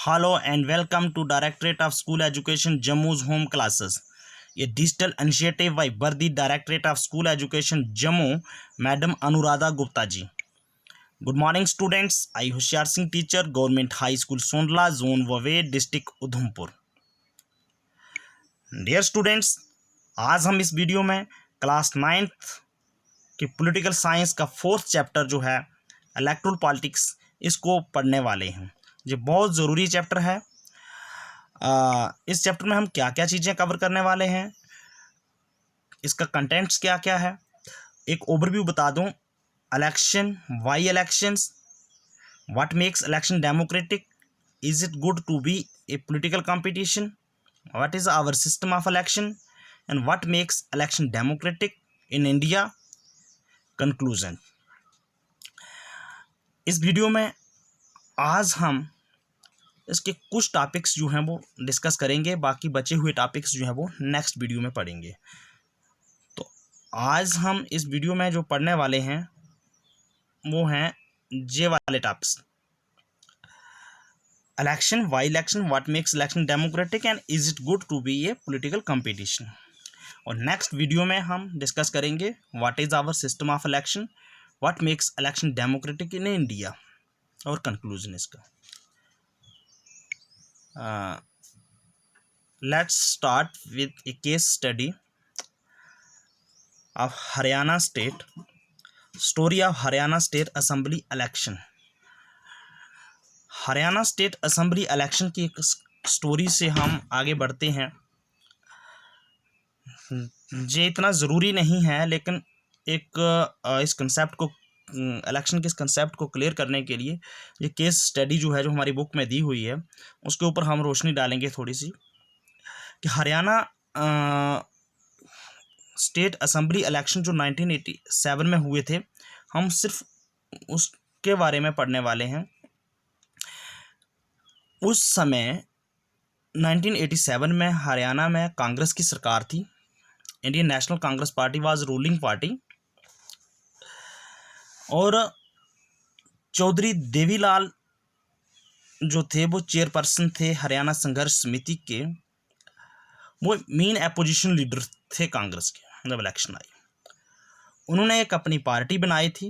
Hello and welcome to Directorate of School Education Jammu's Home Classes, a digital initiative by Bardi Directorate of School Education Jammu, Madam Anuradha Gupta ji. Good morning students, I Hoshyar Singh teacher, Government High School Sondla, Zone Wave, District Udhampur. Dear students, आज हम इस video में class 9th की political science का 4th chapter जो है electoral politics इसको पढ़ने वाले हैं। ये बहुत ज़रूरी चैप्टर है। इस चैप्टर में हम क्या क्या चीज़ें कवर करने वाले हैं, इसका कंटेंट्स क्या क्या है, एक ओवरव्यू बता दूं। Election, why elections, what makes election democratic, is it good to be a political competition, what is our system of election and what makes election democratic in India, conclusion. इस video में आज हम इसके कुछ topics जो हैं वो discuss करेंगे, बाकी बचे हुए टॉपिक्स जो हैं वो नेक्स्ट वीडियो में पढ़ेंगे। तो आज हम इस वीडियो में जो पढ़ने वाले हैं वो हैं ये वाले topics: election, why election, what makes election democratic and is it good to be a political competition. और नेक्स्ट वीडियो में हम डिस्कस करेंगे what is our system of election, what makes election democratic in India और conclusion इसका। Let's start with a case study of Haryana State, story of Haryana State Assembly election। Haryana state assembly election की एक story से हम आगे बढ़ते हैं। ये इतना ज़रूरी नहीं है, लेकिन एक इस कंसेप्ट को, इलेक्शन के इस कंसेप्ट को क्लियर करने के लिए ये केस स्टडी जो है, जो हमारी बुक में दी हुई है, उसके ऊपर हम रोशनी डालेंगे थोड़ी सी कि हरियाणा स्टेट असेंबली इलेक्शन जो 1987 में हुए थे, हम सिर्फ उसके बारे में पढ़ने वाले हैं। उस समय 1987 में हरियाणा में कांग्रेस की सरकार थी। Indian national Congress party was ruling party और चौधरी देवीलाल जो थे वो चेयरपर्सन थे हरियाणा संघर्ष समिति के। वो मेन अपोजिशन लीडर थे कांग्रेस के जब इलेक्शन आई। उन्होंने एक अपनी पार्टी बनाई थी,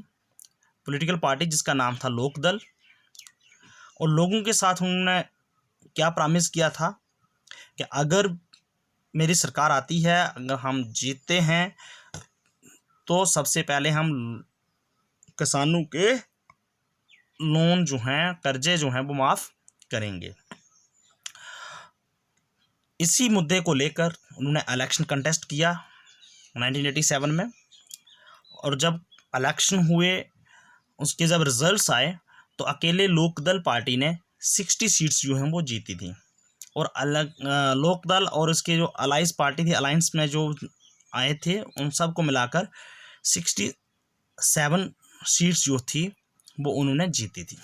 पॉलिटिकल पार्टी, जिसका नाम था लोकदल। और लोगों के साथ उन्होंने क्या प्रॉमिस किया था कि अगर मेरी सरकार आती है, अगर हम जीतते हैं, तो सबसे पहले हम किसानों के लोन जो हैं, कर्जे जो हैं, वो माफ़ करेंगे। इसी मुद्दे को लेकर उन्होंने इलेक्शन कंटेस्ट किया 1987 में। और जब इलेक्शन हुए, उसके जब रिजल्ट्स आए, तो अकेले लोकदल पार्टी ने 60 सीट्स जो हैं वो जीती थी। और अलग लोकदल और इसके जो अलायंस पार्टी थी, अलायंस में जो आए थे, उन सब को मिलाकर 67 सीट्स जो थी वो उन्होंने जीती थी।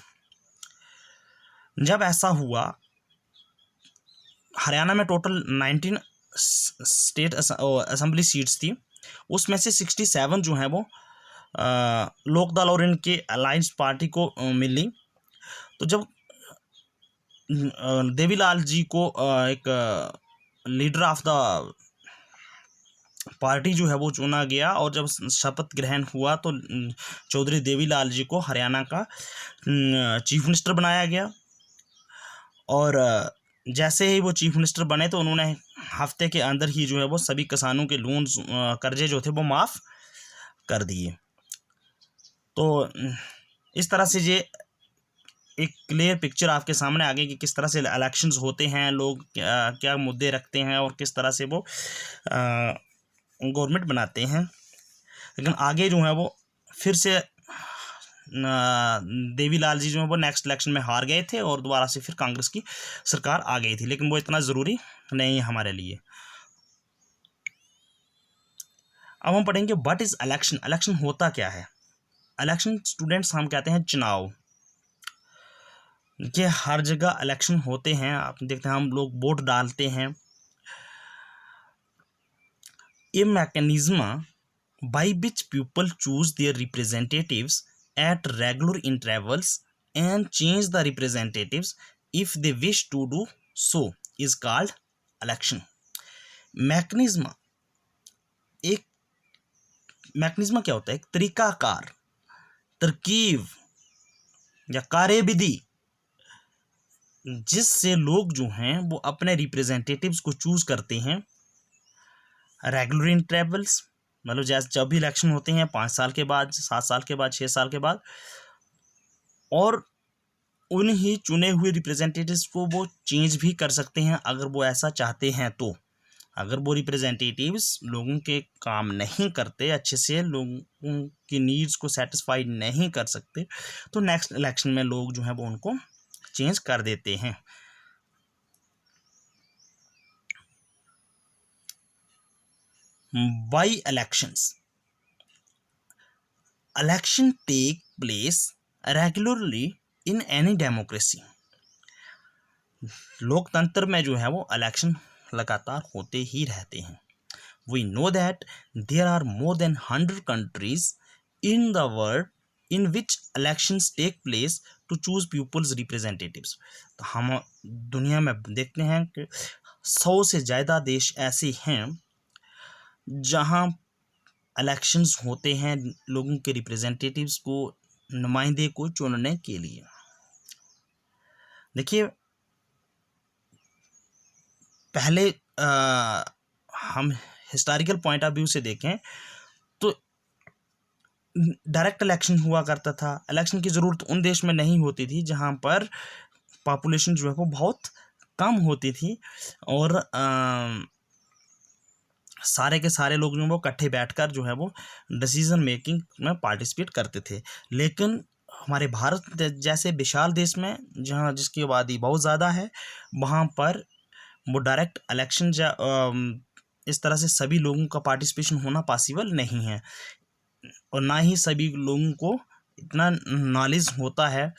जब ऐसा हुआ, हरियाणा में टोटल 19 स्टेट असेंबली सीट्स थी, उसमें से 67 जो हैं वो लोकदल और इनके अलायंस पार्टी को मिली। तो जब देवीलाल जी को एक लीडर ऑफ द पार्टी जो है वो चुना गया, और जब शपथ ग्रहण हुआ तो चौधरी देवीलाल जी को हरियाणा का चीफ मिनिस्टर बनाया गया। और जैसे ही वो चीफ मिनिस्टर बने, तो उन्होंने हफ्ते के अंदर ही जो है वो सभी किसानों के लोन, कर्जे जो थे वो माफ़ कर दिए। तो इस तरह से ये एक क्लियर पिक्चर आपके सामने आ गई कि किस तरह से इलेक्शंस होते हैं, लोग क्या मुद्दे रखते हैं और किस तरह से वो गवर्नमेंट बनाते हैं। लेकिन आगे जो है वो फिर से देवीलाल जी जो है वो नेक्स्ट इलेक्शन में हार गए थे और दोबारा से फिर कांग्रेस की सरकार आ गई थी, लेकिन वो इतना ज़रूरी नहीं है हमारे लिए। अब हम पढ़ेंगे व्हाट इज़ इलेक्शन। इलेक्शन होता क्या है। इलेक्शन स्टूडेंट्स हम कहते हैं चुनाव। ये हर जगह इलेक्शन होते हैं, आप देखते हैं हम लोग वोट डालते हैं। ये mechanism by which people choose there representatives at regular intervals and change the representatives if they wish to do so is called election. Mechanism, एक मैकेनिज्म क्या होता है? एक तरीकाकार, तरकीब या कार्यविधि जिससे लोग जो हैं वो अपने रिप्रेजेंटेटिव्स को चूज करते हैं। रेगुलर इंटरवल्स, मतलब जैसे जब भी इलेक्शन होते हैं 5 साल के बाद, 7 साल के बाद, 6 साल के बाद, और उन्हीं चुने हुए रिप्रेजेंटेटिव्स को वो चेंज भी कर सकते हैं अगर वो ऐसा चाहते हैं तो। अगर वो रिप्रेजेंटेटिव्स लोगों के काम नहीं करते अच्छे से, लोगों की नीड्स को सेटिस्फाई नहीं कर सकते, तो नेक्स्ट इलेक्शन में लोग जो हैं वो उनको चेंज कर देते हैं। By elections, election take place regularly in any democracy. लोकतंत्र में जो है वो इलेक्शन लगातार होते ही रहते हैं। We know that there are more than 100 countries in the world in which elections take place to choose people's representatives. तो हम दुनिया में देखते हैं कि 100 से ज़्यादा देश ऐसे हैं जहां इलेक्शंस होते हैं लोगों के रिप्रेजेंटेटिव्स को, नुमाइंदे को चुनने के लिए। देखिए, पहले हम हिस्टोरिकल पॉइंट ऑफ व्यू से देखें तो डायरेक्ट इलेक्शन हुआ करता था। इलेक्शन की ज़रूरत उन देश में नहीं होती थी जहां पर पॉपुलेशन जो है वो बहुत कम होती थी और सारे के सारे लोग जो वो इकट्ठे बैठकर जो है वो डिसीजन मेकिंग में पार्टिसिपेट करते थे। लेकिन हमारे भारत जैसे विशाल देश में, जहाँ जिसकी आबादी बहुत ज़्यादा है, वहाँ पर वो डायरेक्ट इलेक्शन इस तरह से सभी लोगों का पार्टिसिपेशन होना पॉसिबल नहीं है, और ना ही सभी लोगों को इतना नॉलेज होता है।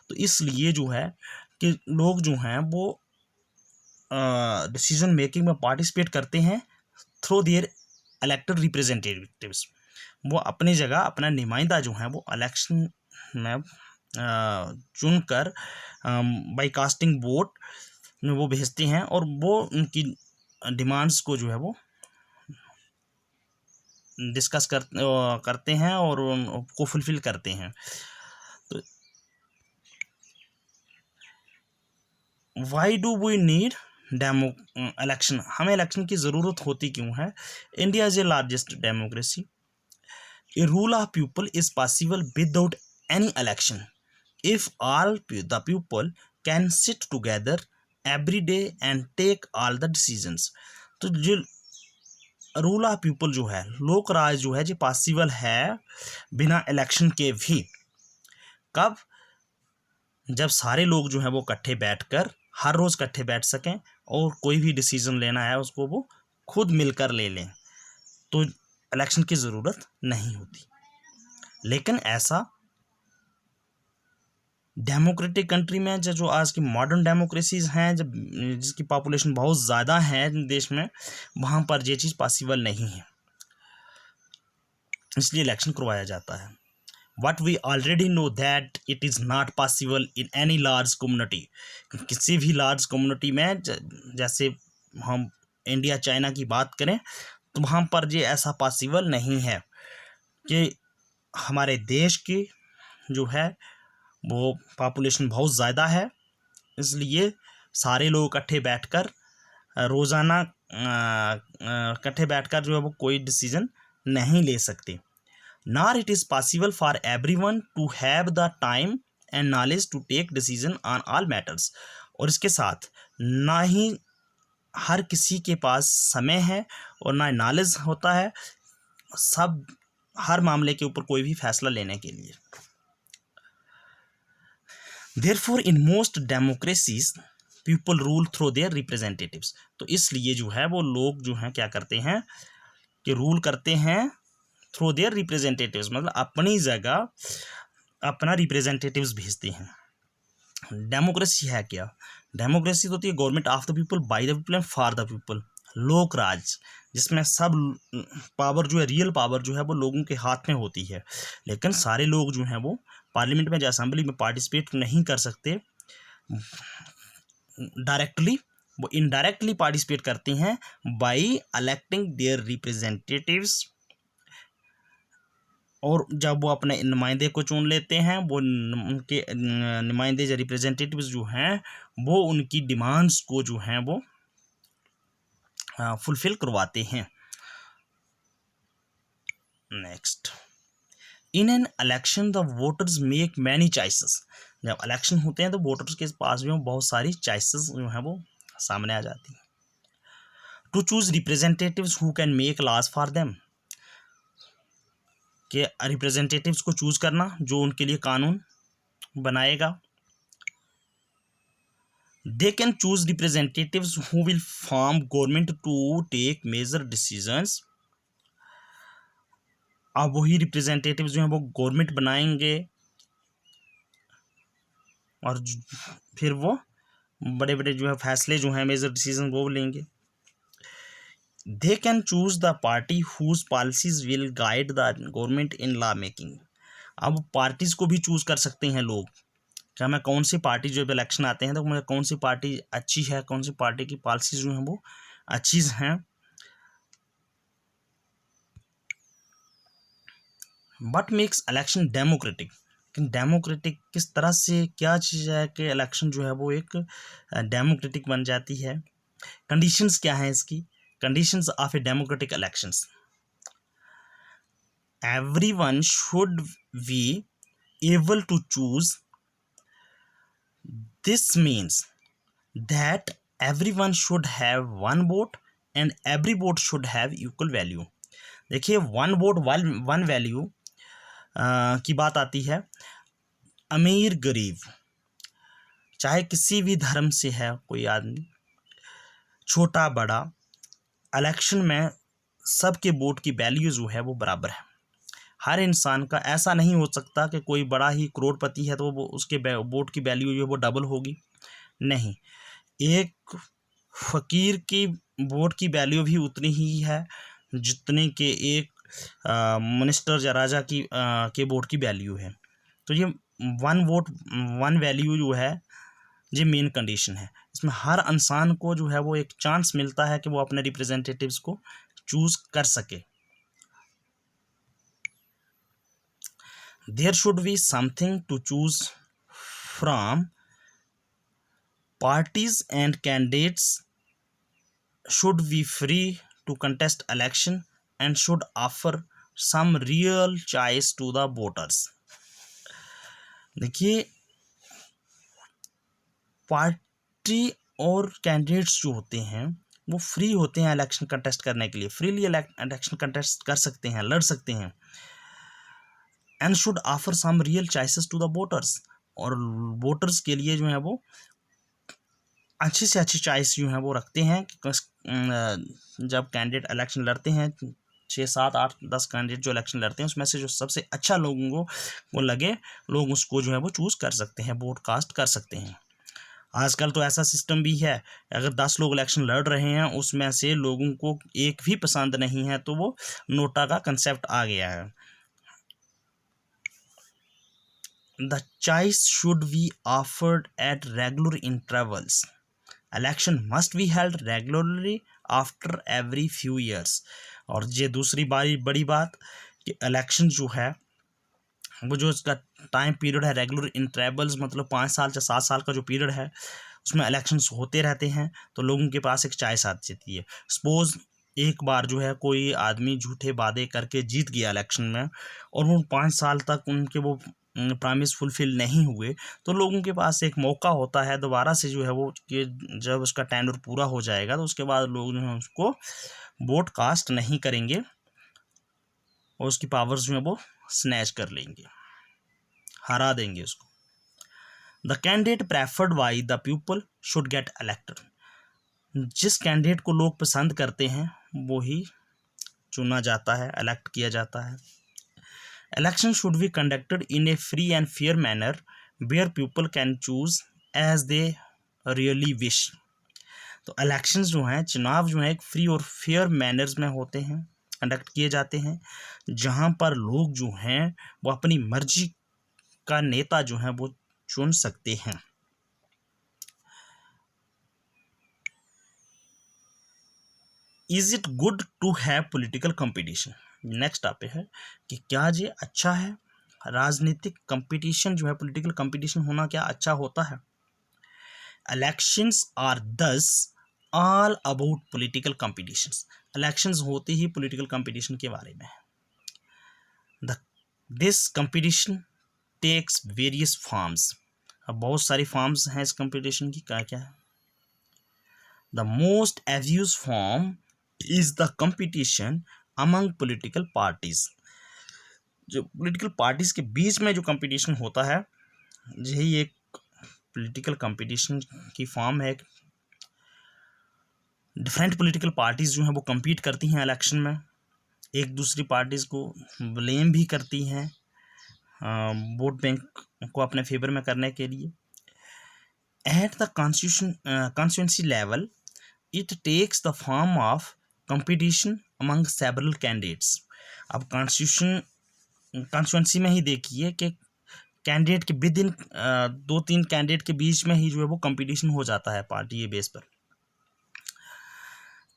तो इसलिए जो है कि लोग जो हैं वो डिसीजन मेकिंग में पार्टिसिपेट करते हैं थ्रू देयर इलेक्टेड रिप्रेजेंटेटिव्स। वो अपनी जगह अपना नुमाइंदा जो है वो इलेक्शन में चुनकर बाई कास्टिंग वोट वो भेजते हैं और वो उनकी डिमांड्स को जो है वो डिस्कस करते हैं और उनको फुलफिल करते हैं। तो why do we need election? हमें इलेक्शन की ज़रूरत होती क्यों है? India is a largest democracy. A rule of people is possible without any election if all the people can sit together every day and take all the decisions. तो जो rule of people जो है, लोक राज जो है, जो possible है बिना इलेक्शन के भी। कब? जब सारे लोग जो है वो इकट्ठे बैठकर हर रोज़ इकट्ठे बैठ सकें और कोई भी डिसीजन लेना है उसको वो खुद मिलकर ले लें, तो इलेक्शन की ज़रूरत नहीं होती। लेकिन ऐसा डेमोक्रेटिक कंट्री में जो आज की मॉडर्न डेमोक्रेसीज हैं, जब जिसकी पॉपुलेशन बहुत ज़्यादा है देश में, वहाँ पर ये चीज़ पॉसिबल नहीं है, इसलिए इलेक्शन करवाया जाता है। What we already know that it is not possible in any large community। किसी भी लार्ज कम्युनिटी में, जैसे हम इंडिया चाइना की बात करें, तो वहाँ पर ये ऐसा पॉसिबल नहीं है कि हमारे देश की जो है वो पॉपुलेशन बहुत ज़्यादा है, इसलिए सारे लोग इकट्ठे बैठकर रोज़ाना इकट्ठे बैठकर जो है वो कोई डिसीजन नहीं ले सकते। Nor it is possible for everyone to have the time and knowledge to take decision on all matters। और इसके साथ ना ही हर किसी के पास समय है और ना नॉलेज होता है सब हर मामले के ऊपर कोई भी फैसला लेने के लिए। Therefore in most democracies people rule through their representatives। तो इसलिए जो है वो लोग जो हैं क्या करते हैं कि रूल करते हैं थ्रू देयर रिप्रेजेंटेटिव्स, मतलब अपनी जगह अपना रिप्रेजेंटेटिव्स भेजते हैं। डेमोक्रेसी है क्या? डेमोक्रेसी तो होती है government of the people, by the people and for the people. लोक राज, जिसमें सब पावर जो है, रियल पावर जो है वो लोगों के हाथ में होती है, लेकिन सारे लोग जो हैं वो पार्लियामेंट में या असेंबली में पार्टिसिपेट नहीं कर सकते। डायरेक्टली, वो इनडायरेक्टली पार्टिसिपेट करते हैं बाई इलेक्टिंग देयर रिप्रेजेंटेटिव्स, और जब वो अपने नुमाइंदे को चुन लेते हैं, वो उनके नुमाइंदे या रिप्रेजेंटेटिव्स जो हैं वो उनकी डिमांड्स को जो हैं वो फुलफिल करवाते हैं। Next, in an election the voters make many choices. जब इलेक्शन होते हैं तो वोटर्स के पास जो बहुत सारी चॉइसेस जो हैं वो सामने आ जाती हैं। To choose representatives who can make laws for them, के रिप्रेजेंटेटिव्स को चूज करना जो उनके लिए कानून बनाएगा। They can choose representatives who will form government to take major decisions. अब वही रिप्रेजेंटेटिव्स जो हैं वो गवर्नमेंट बनाएंगे और फिर वो बड़े बड़े जो है फैसले जो हैं मेजर डिसीजन वो लेंगे। They can choose the party whose policies will guide the government in law making. अब पार्टीज को भी चूज कर सकते हैं लोग, क्या मैं कौन सी पार्टी, जो इलेक्शन आते हैं तो मुझे कौन सी पार्टी अच्छी है, कौन सी पार्टी की पॉलिसीज जो हैं वो अच्छी हैं। But makes election democratic, democratic किस तरह से, क्या चीज़ है कि इलेक्शन जो है वो एक डेमोक्रेटिक बन जाती है। कंडीशंस क्या हैं इसकी, conditions of a democratic elections. Everyone should be able to choose, this means that everyone should have one vote and every vote should have equal value। देखिए, वन वोट वन वैल्यू की बात आती है। अमीर गरीब चाहे किसी भी धर्म से है कोई आदमी, छोटा बड़ा, इलेक्शन में सबके वोट की वैल्यू जो है वो बराबर है। हर इंसान का ऐसा नहीं हो सकता कि कोई बड़ा ही करोड़पति है तो वो उसके वोट की वैल्यू जो है वो डबल होगी, नहीं। एक फकीर की वोट की वैल्यू भी उतनी ही है जितने के एक मिनिस्टर या राजा की के वोट की वैल्यू है। तो ये वन वोट वन वैल्यू जो है ये मेन कंडीशन है। इसमें हर इंसान को जो है वो एक चांस मिलता है कि वो अपने रिप्रेजेंटेटिव्स को चूज कर सके। There should be something to choose from, parties and candidates should be free to contest election and should offer some real choice to the voters। देखिए, पार्टी और कैंडिडेट्स जो होते हैं वो फ्री होते हैं इलेक्शन कंटेस्ट करने के लिए, फ्रीली इलेक्शन कंटेस्ट कर सकते हैं, लड़ सकते हैं। And should offer some real choices to the voters, और वोटर्स के लिए जो है वो अच्छी से अच्छी चॉइस जो है वो रखते हैं। जब कैंडिडेट इलेक्शन लड़ते हैं, 6, 7, 8, 10 कैंडिडेट जो इलेक्शन लड़ते हैं उसमें से जो सबसे अच्छा लोगों को लगे, लोग उसको जो है वो चूज़ कर सकते हैं, वोट कास्ट कर सकते हैं। आजकल तो ऐसा सिस्टम भी है, अगर 10 लोग इलेक्शन लड़ रहे हैं उसमें से लोगों को एक भी पसंद नहीं है तो वो नोटा का कंसेप्ट आ गया है। The choice should be offered at regular intervals. Election must be held regularly after every few years. और ये दूसरी बड़ी बात कि इलेक्शन जो है वो जो इसका टाइम पीरियड है, रेगुलर इंटरवल्स मतलब 5 साल या 7 साल का जो पीरियड है उसमें इलेक्शंस होते रहते हैं, तो लोगों के पास एक चॉइस आ जाती है। सपोज एक बार जो है कोई आदमी झूठे वादे करके जीत गया इलेक्शन में और वो 5 साल तक उनके वो प्रॉमिस फुलफिल नहीं हुए, तो लोगों के पास एक मौका होता है दोबारा से जो है वो कि जब उसका टेन्योर पूरा हो जाएगा तो उसके बाद लोग जो है उसको वोट कास्ट नहीं करेंगे और उसकी पावर्स जो है वो स्नैच कर लेंगे, हरा देंगे उसको। The candidate preferred by the people should get elected. जिस कैंडिडेट को लोग पसंद करते हैं वो ही चुना जाता है, इलेक्ट किया जाता है। Election should be conducted in a free and fair manner where people can choose as they really wish। तो इलेक्शंस जो हैं, चुनाव जो हैं एक फ्री और फेयर मैनर्स में होते हैं, कंडक्ट किए जाते हैं, जहां पर लोग जो हैं वो अपनी मर्जी का नेता जो है वो चुन सकते हैं। Is it good to have political competition. Next topic है कि क्या ये अच्छा है, राजनीतिक कंपटीशन जो है, पॉलिटिकल कंपटीशन होना क्या अच्छा होता है। Elections are thus all about political competitions. Elections होते ही पॉलिटिकल कंपटीशन के बारे में है। This competition takes various forms. अब बहुत सारी फॉर्म्स हैं इस कंपटीशन की, क्या क्या है। The most abuse form is the competition among political parties. जो पॉलिटिकल पार्टीज के बीच में जो कंपटीशन होता है, यही एक पॉलिटिकल कंपटीशन की फॉर्म है। डिफरेंट पॉलिटिकल पार्टीज जो हैं वो compete करती हैं इलेक्शन में, एक दूसरी पार्टीज को ब्लेम भी करती हैं वोट बैंक को अपने फेवर में करने के लिए। At the constituency level it takes the form of competition among several candidates. अब कॉन्स्टिट्यूंसी में ही देखिए कि कैंडिडेट के विद इन 2-3 कैंडिडेट के बीच में ही जो है वो कंपटीशन हो जाता है पार्टी के बेस पर।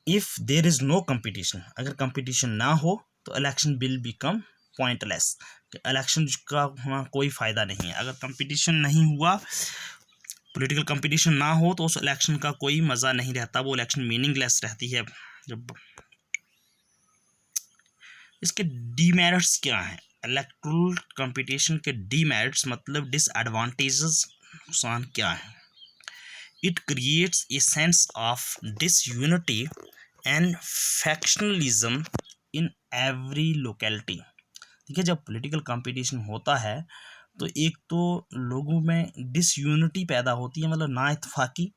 If there is no competition, अगर कंपटीशन ना हो तो election will become pointless. Election का होना कोई फ़ायदा नहीं है। अगर कंपटीशन नहीं हुआ, पॉलिटिकल कंपटीशन ना हो तो उस इलेक्शन का कोई मज़ा नहीं रहता, वो इलेक्शन मीनिंगलेस रहती है। जब इसके डीमेरिट्स क्या हैं, इलेक्टोरल कंपटीशन के डीमेरिट्स मतलब डिसएडवांटेजेस, नुकसान क्या है। It creates a sense of disunity and factionalism in every locality. देखिए, जब पॉलिटिकल कंपटीशन होता है तो एक तो लोगों में डिसयूनिटी पैदा होती है, मतलब ना इत्तेफाकी,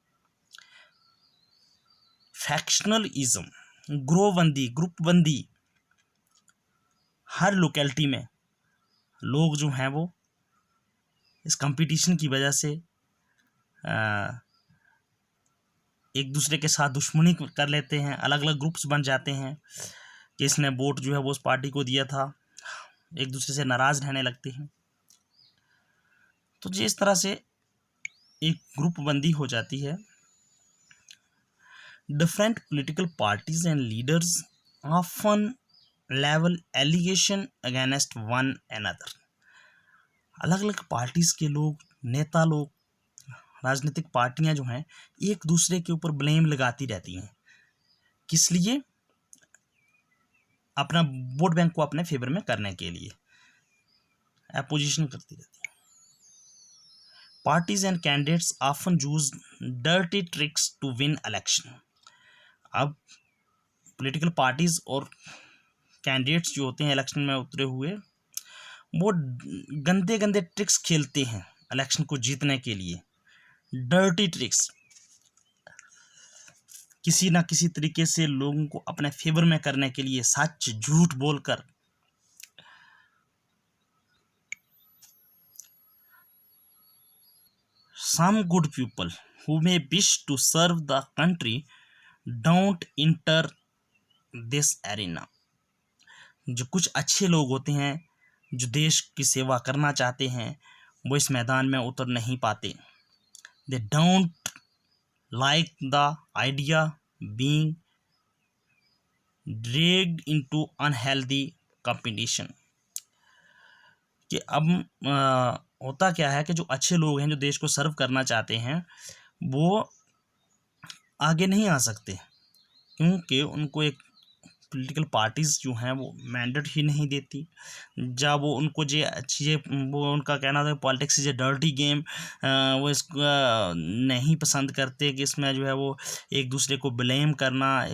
फैक्शनलिज्म, ग्रुपबंदी। हर लोकेलिटी में लोग जो हैं वो इस कंपटीशन की वजह से एक दूसरे के साथ दुश्मनी कर लेते हैं, अलग अलग ग्रुप्स बन जाते हैं कि इसने वोट जो है वो उस पार्टी को दिया था, एक दूसरे से नाराज़ रहने लगते हैं। तो जिस तरह से एक ग्रुप बंदी हो जाती है। Different political parties and leaders often level allegation against one another. अलग अलग पार्टीज के लोग, नेता लोग, राजनीतिक पार्टियां जो हैं एक दूसरे के ऊपर ब्लेम लगाती रहती हैं। किस लिए? अपना वोट बैंक को अपने फेवर में करने के लिए अपोजिशन करती रहती है। Parties and candidates often use dirty tricks to win election. अब पॉलिटिकल पार्टीज और कैंडिडेट्स जो होते हैं इलेक्शन में उतरे हुए, वो गंदे गंदे ट्रिक्स खेलते हैं इलेक्शन को जीतने के लिए। डर्टी ट्रिक्स, किसी ना किसी तरीके से लोगों को अपने फेवर में करने के लिए सच झूठ बोलकर some good people who may wish to serve the country don't enter this arena। जो कुछ अच्छे लोग होते हैं जो देश की सेवा करना चाहते हैं, वो इस मैदान में उतर नहीं पाते। they don't like the idea being dragged into unhealthy competition। कि अब होता क्या है कि जो अच्छे लोग हैं जो देश को सर्व करना चाहते हैं वो आगे नहीं आ सकते, क्योंकि उनको एक पॉलिटिकल पार्टीज़ जो हैं वो मैंडेट ही नहीं देती। जब वो उनको जो चीज़ें, वो उनका कहना था politics is a dirty game, वो इसको नहीं पसंद करते कि इसमें जो है वो एक दूसरे को ब्लेम करना,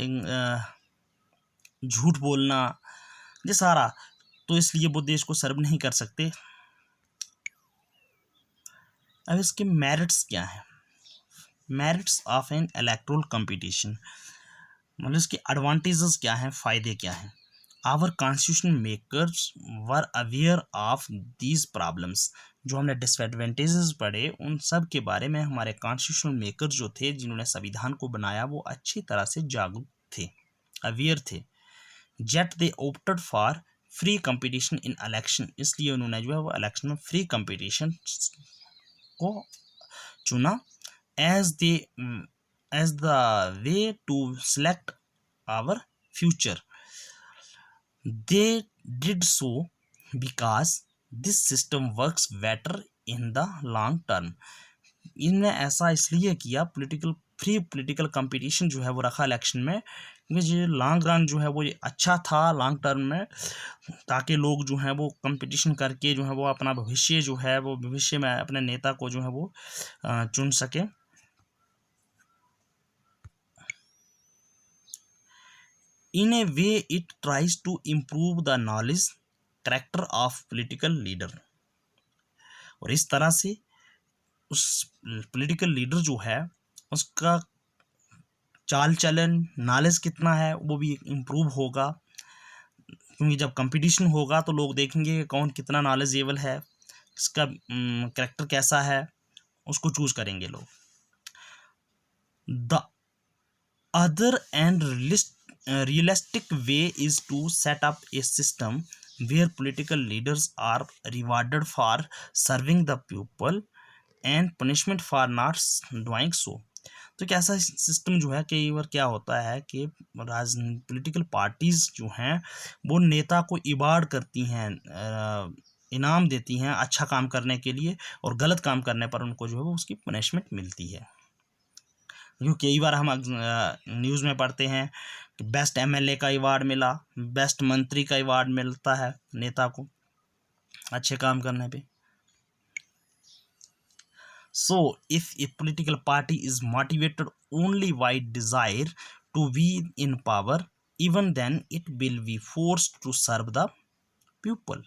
झूठ बोलना, ये सारा, तो इसलिए वो देश को सर्व नहीं कर सकते। अब इसके मेरिट्स क्या हैं, merits of an electoral competition, मतलब इसके एडवांटेजेस क्या हैं, फ़ायदे क्या हैं। Our constitution makers were aware of these problems. जो हमने डिसएडवांटेजेस पढ़े उन सब के बारे में हमारे कॉन्स्टिट्यूशनल मेकर जो थे, जिन्होंने संविधान को बनाया, वो अच्छी तरह से जागरूक थे, अवेयर थे। Jet they opted for free competition in election, इसलिए उन्होंने जो है वो इलेक्शन में फ्री कंपटीशन को चुना as the way to select our future. They did so because this system works better in the long term. इनने ऐसा इसलिए किया, फ्री पॉलिटिकल कंपटीशन जो है वो रखा इलेक्शन में, क्योंकि जो लॉन्ग रन जो है वो ये अच्छा था लॉन्ग टर्म में, ताकि लोग जो हैं वो कंपटीशन करके जो है वो अपना भविष्य जो है वो भविष्य में अपने नेता को जो है वो चुन सके. In a way, it tries to improve the knowledge character of political leader. और इस तरह से उस पॉलिटिकल लीडर जो है उसका चाल चलन, नॉलेज कितना है वो भी इम्प्रूव होगा, क्योंकि जब कंपटीशन होगा तो लोग देखेंगे कि कौन कितना नॉलेजेबल है, इसका कैरेक्टर कैसा है, उसको चूज करेंगे लोग. The other and realistic way is to set up a system where political leaders are rewarded for serving the people and punishment for not doing so. तो एक ऐसा सिस्टम जो है, कई बार क्या होता है कि पॉलिटिकल पार्टीज जो हैं वो नेता को इबाड करती हैं, इनाम देती हैं अच्छा काम करने के लिए, और गलत काम करने पर उनको जो है वो उसकी पनिशमेंट मिलती है. क्योंकि कई बार हम न्यूज़ में पढ़ते हैं कि बेस्ट एमएलए का अवार्ड मिला, बेस्ट मंत्री का अवार्ड मिलता है नेता को अच्छे काम करने पे. So if a political party is motivated only by desire to be in power, even then it will be forced to serve the people.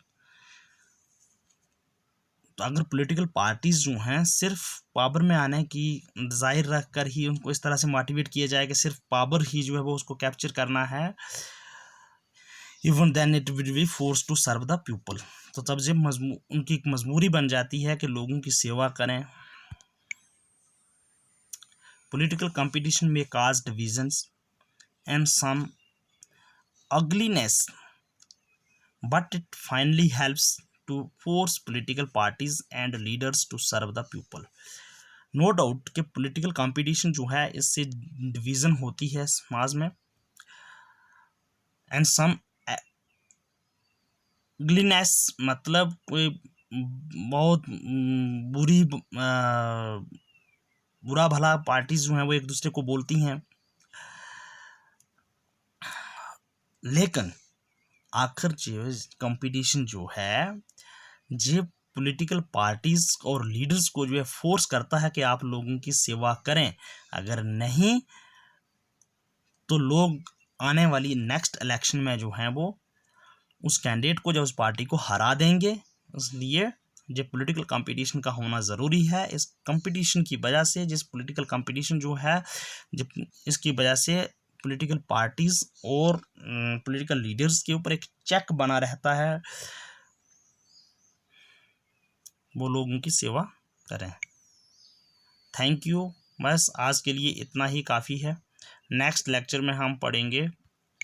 तो अगर पॉलिटिकल पार्टीज जो हैं सिर्फ पावर में आने की डिज़ायर रख कर ही उनको इस तरह से मोटिवेट किया जाए कि सिर्फ पावर ही जो है वो उसको कैप्चर करना है, even then it will be force to serve the people, तो तब जब उनकी एक मजबूरी बन जाती है कि लोगों की सेवा करें. पॉलिटिकल कंपटीशन में cause divisions and some ugliness, but it finally helps to force political parties and leaders to serve the people. No doubt कि political competition जो है इससे division होती है समाज में, and some ugliness मतलब कोई बहुत बुरा भला पार्टीज जो हैं वो एक दूसरे को बोलती हैं, लेकिन आखिर जो कंपटीशन जो है ये पॉलिटिकल पार्टीज और लीडर्स को जो है फोर्स करता है कि आप लोगों की सेवा करें. अगर नहीं तो लोग आने वाली नेक्स्ट इलेक्शन में जो है वो उस कैंडिडेट को, जो उस पार्टी को हरा देंगे. इसलिए जो पॉलिटिकल कंपटीशन का होना ज़रूरी है. इस कंपटीशन की वजह से, जिस पॉलिटिकल कंपटीशन जो है जब इसकी वजह से पॉलिटिकल पार्टीज और पॉलिटिकल लीडर्स के ऊपर एक चेक बना रहता है, वो लोगों की सेवा करें. Thank you. बस आज के लिए इतना ही काफ़ी है. नेक्स्ट लेक्चर में हम पढ़ेंगे